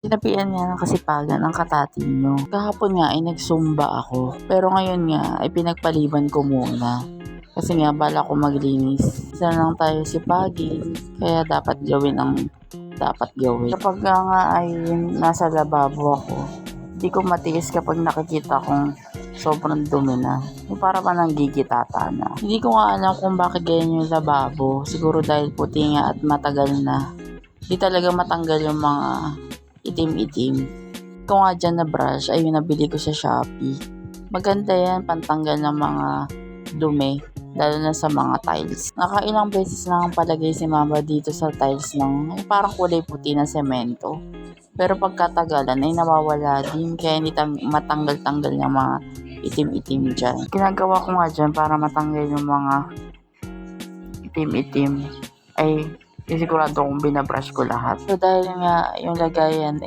Sinapian nga ng kasipagan ang katatin nyo. Kahapon nga ay nagsumba ako. Pero ngayon nga ay pinagpaliban ko muna. Kasi nga bala ko maglinis. Isa lang tayo sipagin. Kaya dapat gawin ang dapat gawin. Kapag nga ay nasa lababo ako, di ko matiis kapag nakikita kong sobrang dumi na. Yung para pa nang gigitata na. Hindi ko nga alam kung bakit ganyan yung lababo. Siguro dahil puti nga at matagal na. Di talaga matanggal yung mga itim-itim. Kung nga dyan na brush, ay yung nabili ko sa Shopee. Maganda yan, pantanggal ng mga dumi, lalo na sa mga tiles. Nakailang beses lang ang palagay si mama dito sa tiles ng parang kulay puti na semento. Pero pagkatagalan ay nawawala din, kaya hindi matanggal-tanggal yung mga itim-itim dyan. Ginagawa ko nga dyan para matanggal yung mga itim-itim ay sigurado kong binabrush ko lahat. So dahil nga yung lagayan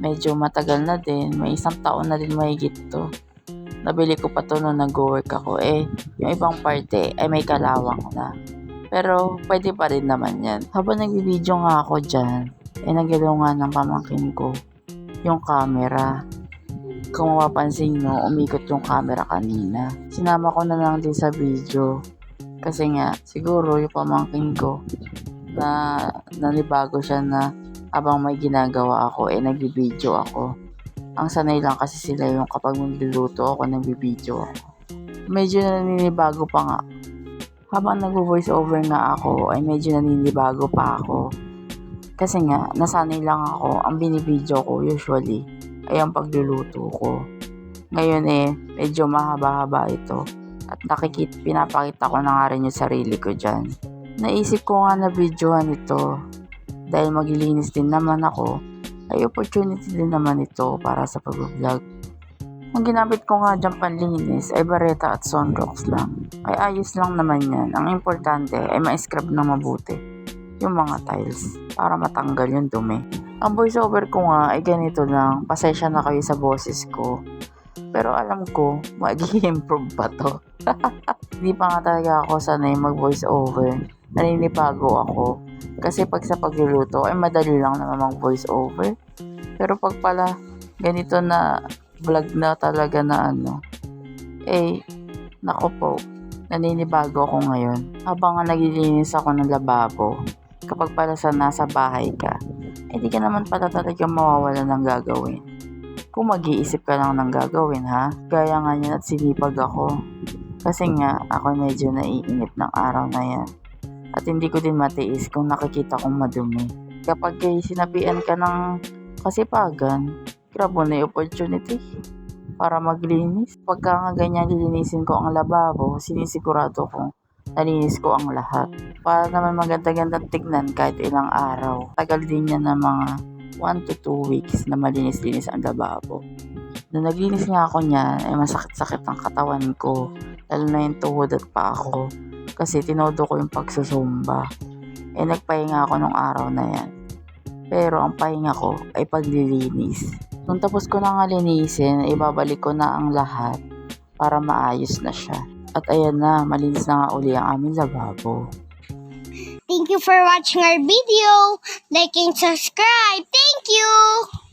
medyo matagal na din, may 1 taon na din mahigit to. Nabili ko pa to nung nag-work ako. Yung ibang parte ay may kalawang na. Pero pwede pa rin naman yan. Habang nagbibideo nga ako dyan, nagilungan ng pamangkin ko yung camera. Kung mapapansin nyo, umikot yung camera kanina. Sinama ko na lang din sa video. Kasi nga, siguro yung pamangkin ko, na nanibago siya na abang may ginagawa ako, nagbibideo ako. Ang sanay lang kasi sila yung kapag magluluto ako, nagbibideo ako. Medyo naninibago pa nga. Habang nag-voice over nga ako, ay medyo naninibago pa ako. Kasi nga, nasanay lang ako. Ang binibideo ko usually ay ang pagluluto ko. Ngayon medyo mahaba-haba ito. At pinapakita ko na nga rin yung sarili ko dyan. Naisip ko nga na videohan ito dahil maglilinis din naman ako, ay opportunity din naman ito para sa pag-vlog. Ang ginamit ko nga dyan panlinis ay bareta at sunrocks lang. Ay ayos lang naman yan. Ang importante ay ma-scrub na mabuti yung mga tiles para matanggal yung dumi. Ang voiceover ko nga ay ganito lang. Pasensya na kayo sa boses ko. Pero alam ko, mag-i-improve pa to. Hindi pa nga talaga ako sanay mag-voice over. Naninibago ako. Kasi pag sa pagluluto ay madali lang naman mag-voice over. Pero pag pala ganito na vlog na talaga na nako po, naninibago ako ngayon. Habang nga naglilinis ako ng lababo, kapag pala nasa bahay ka, di ka naman pala talaga mawawala ng gagawin. Kung mag-iisip ka lang ng gagawin gaya nga yan at sinipag ako. Kasi nga ako medyo naiinip ng araw na yan. At hindi ko din matiis kung nakikita kong madumi. Kapag sinapian ka ng kasipagan, grab mo na yung opportunity para maglinis. Pagka nga ganyan lilinisin ko ang lababo, sinisigurado ko nalinis ko ang lahat. Para naman maganda-gandang tignan kahit ilang araw. Tagal din yan ng mga 1 to 2 weeks na malinis-linis ang lababo. Nung naglinis nga ako niyan, masakit-sakit ang katawan ko. Lalo na yung tuhod at paa ko. Kasi tinodo ko yung pagsusumba. Nagpahinga ako nung araw na yan. Pero ang pahinga ko ay paglilinis. Nung tapos ko na nga linisin, ibabalik ko na ang lahat para maayos na siya. At ayan na, malinis na nga uli ang aming lababo. Thank you for watching our video. Like and subscribe. Thank you!